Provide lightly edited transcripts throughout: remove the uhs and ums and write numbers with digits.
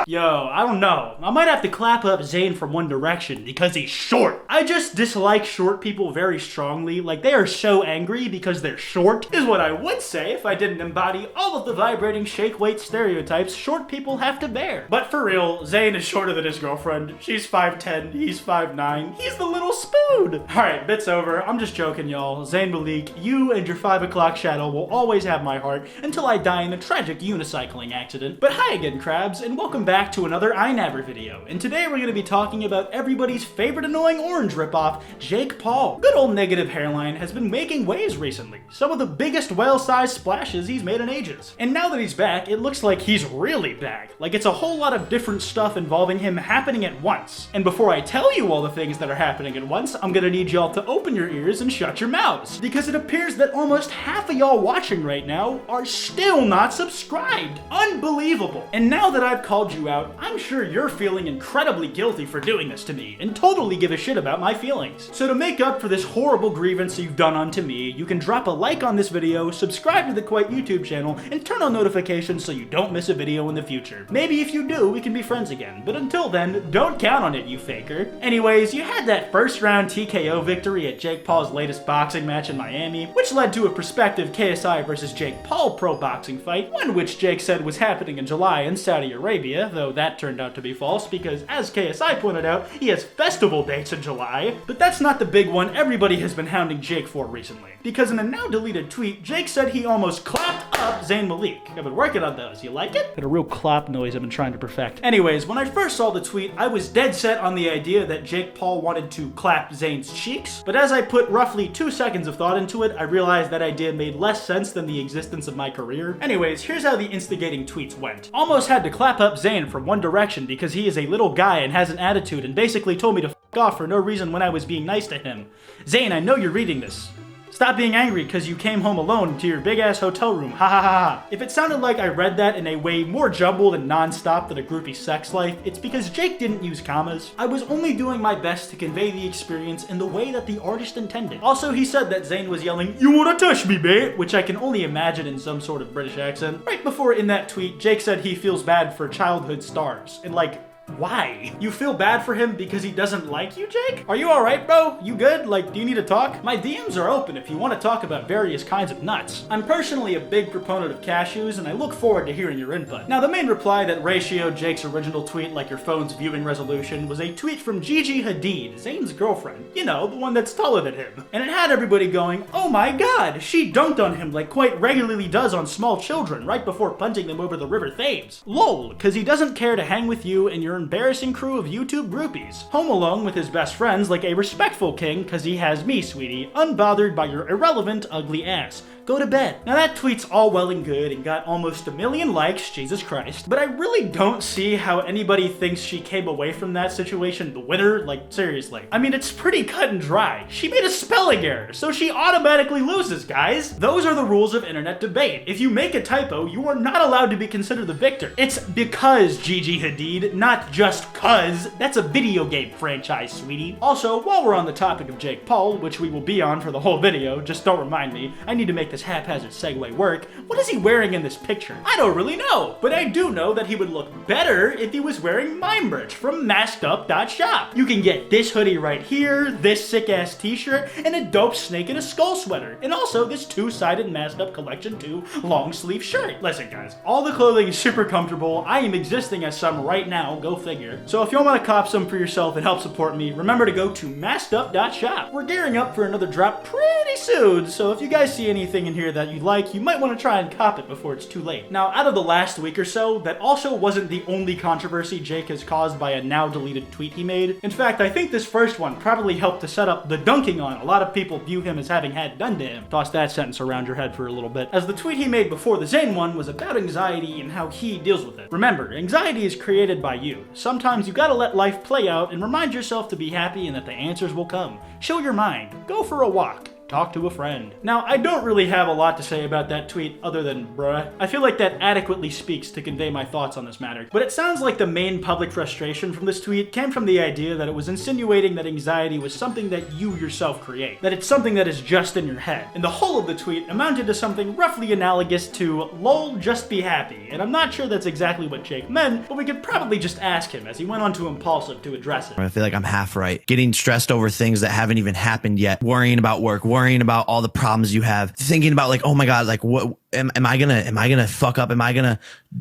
Yo, I don't know. I might have to clap up Zayn from One Direction because he's short. I just dislike short people very strongly. Like, they are so angry because they're short, is what I would say if I didn't embody all of the vibrating shake weight stereotypes short people have to bear. But for real, Zayn is shorter than his girlfriend. She's 5'10", he's 5'9". He's the little spoon. Alright, bit's over. I'm just joking, y'all. Zayn Malik, you and your 5 o'clock shadow will always have my heart until I die in a tragic unicycling accident. But hi again, crabs, and welcome back to another iNabber video. And today we're going to be talking about everybody's favorite annoying orange ripoff, Jake Paul. Good old negative hairline has been making waves recently. Some of the biggest whale-sized splashes he's made in ages. And now that he's back, it looks like he's really back. Like it's a whole lot of different stuff involving him happening at once. And before I tell you all the things that are happening at once, I'm gonna need y'all to open your ears and shut your mouths. Because it appears that almost half of y'all watching right now are still not subscribed. Unbelievable. And now that I've called you out, I'm sure you're feeling incredibly guilty for doing this to me and totally give a shit about my feelings. So to make up for this horrible grievance you've done unto me, you can drop a like on this video, subscribe to the Kwite YouTube channel, and turn on notifications so you don't miss a video in the future. Maybe if you do, we can be friends again, but until then, don't count on it, you faker. Anyways, you had that first round TKO victory at Jake Paul's latest boxing match in Miami, which led to a prospective KSI versus Jake Paul pro boxing fight, one which Jake said was happening in July in Saudi Arabia, though that turned out to be false because, as KSI pointed out, he has festival dates in July. But that's not the big one everybody has been hounding Jake for recently. Because in a now deleted tweet, Jake said he almost clapped up Zayn Malik. I've been working on those. You like it? Got a real clap noise I've been trying to perfect. Anyways, when I first saw the tweet, I was dead set on the idea that Jake Paul wanted to clap Zayn's cheeks. But as I put roughly 2 seconds of thought into it, I realized that idea made less sense than the existence of my career. Anyways, here's how the instigating tweets went. Almost had to clap up Zayn from One Direction because he is a little guy and has an attitude and basically told me to f*** off for no reason when I was being nice to him. Zayn, I know you're reading this. Stop being angry because you came home alone to your big-ass hotel room, ha ha ha ha. If it sounded like I read that in a way more jumbled and non-stop than a groupie's sex life, it's because Jake didn't use commas. I was only doing my best to convey the experience in the way that the artist intended. Also, he said that Zayn was yelling, "You wanna touch me, mate?" which I can only imagine in some sort of British accent. Right before in that tweet, Jake said he feels bad for childhood stars. And like, why? You feel bad for him because he doesn't like you, Jake? Are you alright, bro? You good? Like, do you need to talk? My DMs are open if you want to talk about various kinds of nuts. I'm personally a big proponent of cashews, and I look forward to hearing your input. Now, the main reply that ratioed Jake's original tweet like your phone's viewing resolution was a tweet from Gigi Hadid, Zayn's girlfriend. You know, the one that's taller than him. And it had everybody going, "Oh my god, she dunked on him like Kwite regularly does on small children right before punting them over the River Thames. Lol, cause he doesn't care to hang with you and your embarrassing crew of YouTube groupies. Home alone with his best friends like a respectful king cause he has me, sweetie, unbothered by your irrelevant, ugly ass. Go to bed." Now that tweet's all well and good and got almost 1 million likes, Jesus Christ, but I really don't see how anybody thinks she came away from that situation the winner, like seriously. I mean, it's pretty cut and dry. She made a spelling error, so she automatically loses, guys. Those are the rules of internet debate. If you make a typo, you are not allowed to be considered the victor. It's because Gigi Hadid, not just cuz. That's a video game franchise, sweetie. Also, while we're on the topic of Jake Paul, which we will be on for the whole video, just don't remind me, I need to make this haphazard segue work. What is he wearing in this picture? I don't really know, but I do know that he would look better if he was wearing my merch from maskedup.shop. You can get this hoodie right here, this sick-ass t-shirt, and a dope snake in a skull sweater, and also this 2-sided Masked Up Collection 2 long sleeve shirt. Listen guys, all the clothing is super comfortable. I am existing as some right now, go figure. So if y'all want to cop some for yourself and help support me, remember to go to maskedup.shop. We're gearing up for another drop pretty soon, so if you guys see anything in here that you like, you might want to try and cop it before it's too late. Now, out of the last week or so, that also wasn't the only controversy Jake has caused by a now deleted tweet he made. In fact, I think this first one probably helped to set up the dunking on a lot of people view him as having had done to him. Toss that sentence around your head for a little bit, as the tweet he made before the Zayn one was about anxiety and how he deals with it. Remember, anxiety is created by you. Sometimes you gotta let life play out and remind yourself to be happy and that the answers will come. Show your mind. Go for a walk. talk to a friend. Now, I don't really have a lot to say about that tweet other than bruh. I feel like that adequately speaks to convey my thoughts on this matter. But it sounds like the main public frustration from this tweet came from the idea that it was insinuating that anxiety was something that you yourself create, that it's something that is just in your head. And the whole of the tweet amounted to something roughly analogous to lol, just be happy. And I'm not sure that's exactly what Jake meant, but we could probably just ask him as he went on to Impulsive to address it. I feel like I'm half right. Getting stressed over things that haven't even happened yet, worrying about work, worrying about all the problems you have, thinking about like, oh my God, like what am I gonna fuck up? Am I gonna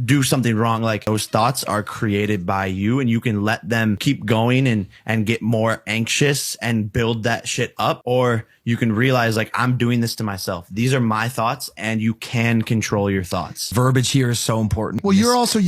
do something wrong? Like those thoughts are created by you, and you can let them keep going and get more anxious and build that shit up, or you can realize like, I'm doing this to myself. These are my thoughts, and you can control your thoughts. Verbiage here is so important. Well, you're also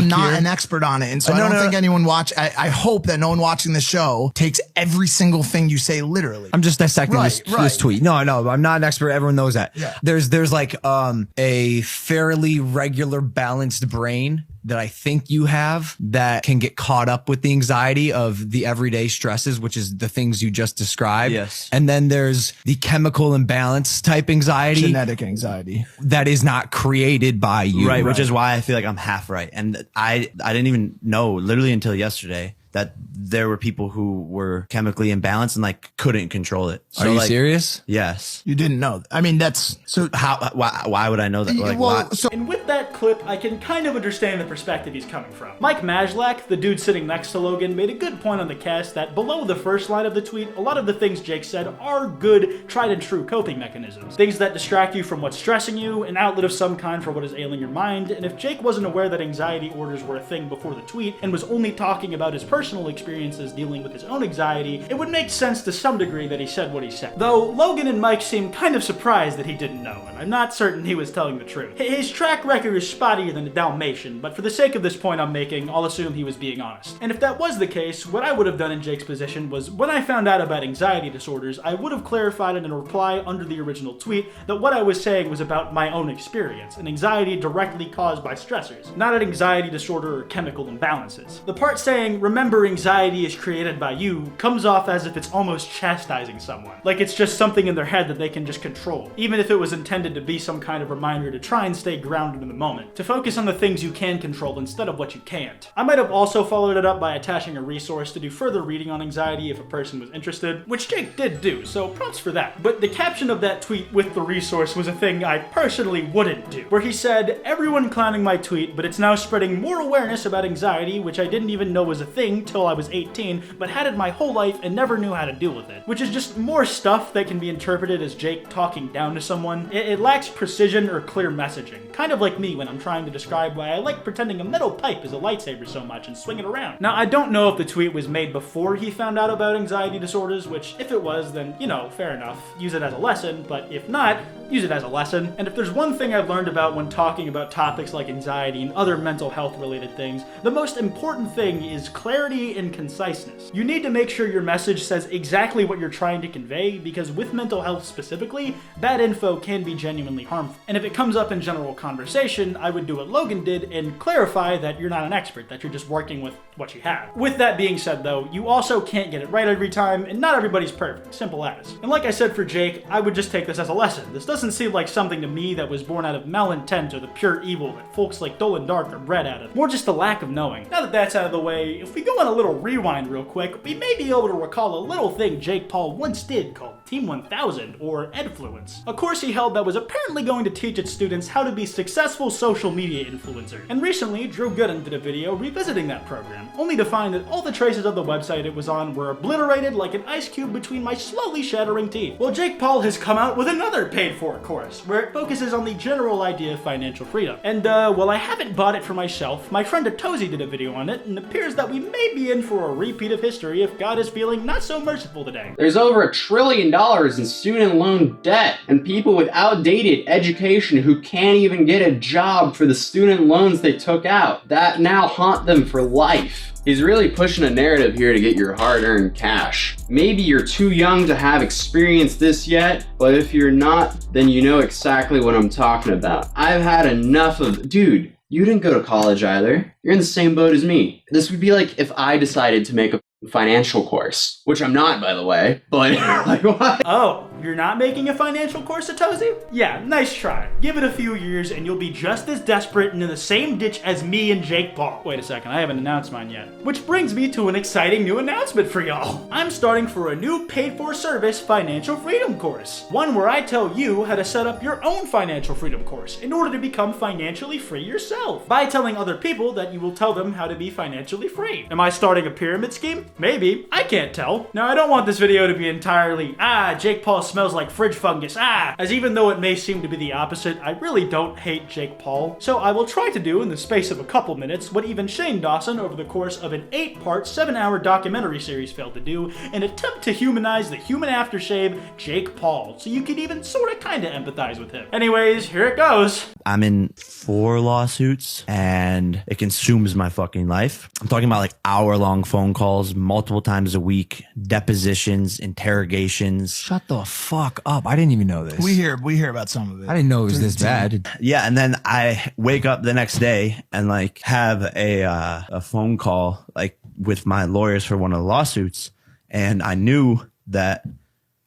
not an expert on it, and so I don't think anyone I hope that no one watching the show takes every single thing you say literally. I'm just dissecting this tweet. No, I'm not an expert. Everyone knows that. Yeah. There's like a fairly regular balanced brain that I think you have that can get caught up with the anxiety of the everyday stresses, which is the things you just described. Yes. And then there's the chemical imbalance type anxiety. Genetic anxiety. That is not created by you. Right, which is why I feel like I'm half right. And I didn't even know literally until yesterday that there were people who were chemically imbalanced and like couldn't control it. So, Are you like, serious? Yes. You didn't know. I mean, that's so. Why would I know that? Like, why? And with that clip, I can kind of understand the perspective he's coming from. Mike Majlak, the dude sitting next to Logan, made a good point on the cast that below the first line of the tweet, a lot of the things Jake said are good, tried and true coping mechanisms. Things that distract you from what's stressing you, an outlet of some kind for what is ailing your mind, and if Jake wasn't aware that anxiety orders were a thing before the tweet and was only talking about his personal experiences dealing with his own anxiety, it would make sense to some degree that he said what he said. Though Logan and Mike seem kind of surprised that he didn't know, and I'm not certain he was telling the truth. His track record is spottier than a Dalmatian, but for the sake of this point I'm making, I'll assume he was being honest. And if that was the case, what I would have done in Jake's position was, when I found out about anxiety disorders, I would have clarified in a reply under the original tweet that what I was saying was about my own experience, an anxiety directly caused by stressors, not an anxiety disorder or chemical imbalances. The part saying, remember anxiety is created by you, comes off as if it's almost chastising someone. Like it's just something in their head that they can just control, even if it was intended to be some kind of reminder to try and stay grounded in the moment, to focus on the things you can control instead of what you can't. I might have also followed it up by attaching a resource to do further reading on anxiety if a person was interested, which Jake did do, so props for that. But the caption of that tweet with the resource was a thing I personally wouldn't do, where he said, everyone clowning my tweet, but it's now spreading more awareness about anxiety, which I didn't even know was a thing till I was 18, but had it my whole life and never knew how to deal with it. Which is just more stuff that can be interpreted as Jake talking down to someone. It lacks precision or clear messaging. Kind of like me when I'm trying to describe why I like pretending a metal pipe is a lightsaber so much and swing it around. Now, I don't know if the tweet was made before he found out about anxiety disorders, which if it was, then, you know, fair enough. Use it as a lesson, but if not, use it as a lesson. And if there's one thing I've learned about when talking about topics like anxiety and other mental health related things, the most important thing is clarity and conciseness. You need to make sure your message says exactly what you're trying to convey, because with mental health specifically, bad info can be genuinely harmful. And if it comes up in general conversation, I would do what Logan did and clarify that you're not an expert, that you're just working with what you have. With that being said though, you also can't get it right every time, and not everybody's perfect, simple as. And like I said for Jake, I would just take this as a lesson. This doesn't seem like something to me that was born out of malintent or the pure evil that folks like Dolan Dark are bred out of. More just a lack of knowing. Now that that's out of the way, if we go on a little rewind real quick, we may be able to recall a little thing Jake Paul once did called Team 1000, or Edfluence. A course he held that was apparently going to teach its students how to be successful social media influencers. And recently, Drew Gooden did a video revisiting that program, only to find that all the traces of the website it was on were obliterated like an ice cube between my slowly shattering teeth. Well, Jake Paul has come out with another paid-for course, where it focuses on the general idea of financial freedom. And while I haven't bought it for myself, my friend Atozy did a video on it, and it appears that we may be in for a repeat of history if God is feeling not so merciful today. There's over $1 trillion in student loan debt, and people with outdated education who can't even get a job for the student loans they took out, that now haunt them for life. He's really pushing a narrative here to get your hard-earned cash. Maybe you're too young to have experienced this yet, but if you're not, then you know exactly what I'm talking about. I've had enough of, dude, you didn't go to college either. You're in the same boat as me. This would be like if I decided to make a financial course, which I'm not, by the way, but like what? Oh, You're not making a financial course, Satoshi? Yeah, nice try. Give it a few years and you'll be just as desperate and in the same ditch as me and Jake Paul. Wait a second, I haven't announced mine yet. Which brings me to an exciting new announcement for y'all. I'm starting for a new paid-for-service financial freedom course. One where I tell you how to set up your own financial freedom course in order to become financially free yourself. By telling other people that you will tell them how to be financially free. Am I starting a pyramid scheme? Maybe. I can't tell. Now, I don't want this video to be entirely, Jake Paul smells like fridge fungus, as even though it may seem to be the opposite, I really don't hate Jake Paul. So I will try to do, in the space of a couple minutes, what even Shane Dawson, over the course of an 8-part, 7-hour documentary series failed to do, an attempt to humanize the human aftershave, Jake Paul, so you can even sorta kinda empathize with him. Anyways, here it goes. I'm in 4 lawsuits and it consumes my fucking life. I'm talking about like hour-long phone calls multiple times a week, depositions, interrogations. Shut the fuck up. I didn't even know this. We hear about some of it. I didn't know it was this bad. Yeah, and then I wake up the next day and like have a phone call like with my lawyers for one of the lawsuits, and I knew that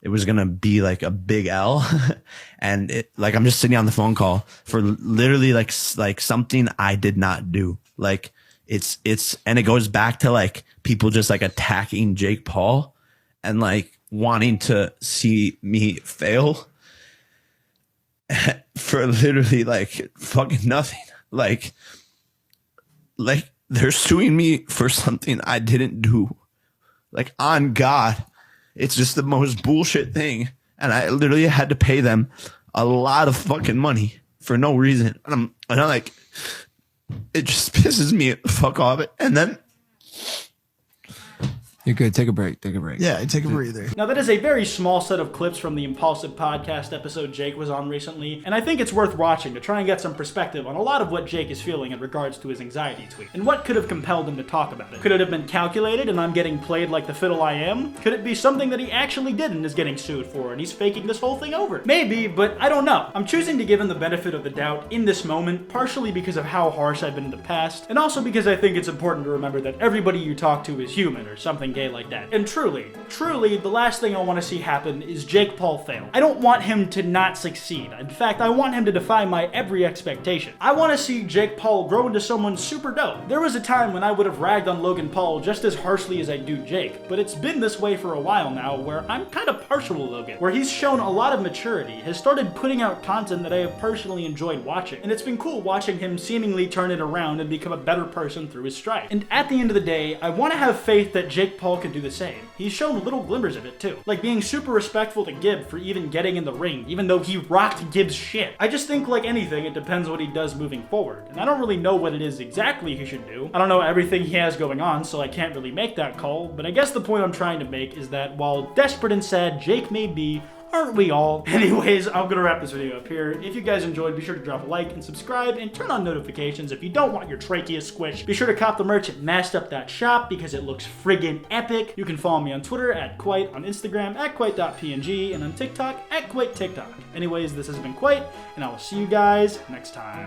it was gonna be like a big L, and it like I'm just sitting on the phone call for literally like something I did not do. Like it's and it goes back to like people just like attacking Jake Paul and like wanting to see me fail for literally like fucking nothing. Like they're suing me for something I didn't do. Like on God. It's just the most bullshit thing. And I literally had to pay them a lot of fucking money for no reason. And I'm like, it just pisses me the fuck off. And then You're good. Take a break. Take a break. Yeah, take a breather. Now that is a very small set of clips from the Impulsive podcast episode Jake was on recently, and I think it's worth watching to try and get some perspective on a lot of what Jake is feeling in regards to his anxiety tweet, and what could have compelled him to talk about it. Could it have been calculated and I'm getting played like the fiddle I am? Could it be something that he actually did and is getting sued for, and he's faking this whole thing over? Maybe, but I don't know. I'm choosing to give him the benefit of the doubt in this moment, partially because of how harsh I've been in the past, and also because I think it's important to remember that everybody you talk to is human, or something gay like that. And truly, the last thing I want to see happen is Jake Paul fail. I don't want him to not succeed. In fact, I want him to defy my every expectation. I want to see Jake Paul grow into someone super dope. There was a time when I would have ragged on Logan Paul just as harshly as I do Jake, but it's been this way for a while now, where I'm kind of partial to Logan, where he's shown a lot of maturity, has started putting out content that I have personally enjoyed watching, and it's been cool watching him seemingly turn it around and become a better person through his strife. And at the end of the day, I want to have faith that Jake Paul can do the same. He's shown little glimmers of it too, like being super respectful to Gibb for even getting in the ring, even though he rocked Gibb's shit. I just think, like anything, it depends what he does moving forward, and I don't really know what it is exactly he should do. I don't know everything he has going on, so I can't really make that call, but I guess the point I'm trying to make is that while desperate and sad Jake may be, aren't we all? Anyways, I'm gonna wrap this video up here. If you guys enjoyed, be sure to drop a like and subscribe and turn on notifications if you don't want your trachea squished. Be sure to cop the merch at massedup.shop because it looks friggin' epic. You can follow me on Twitter at Kwite, on Instagram at Kwite.png, and on TikTok at Kwite TikTok. Anyways, this has been Kwite, and I will see you guys next time.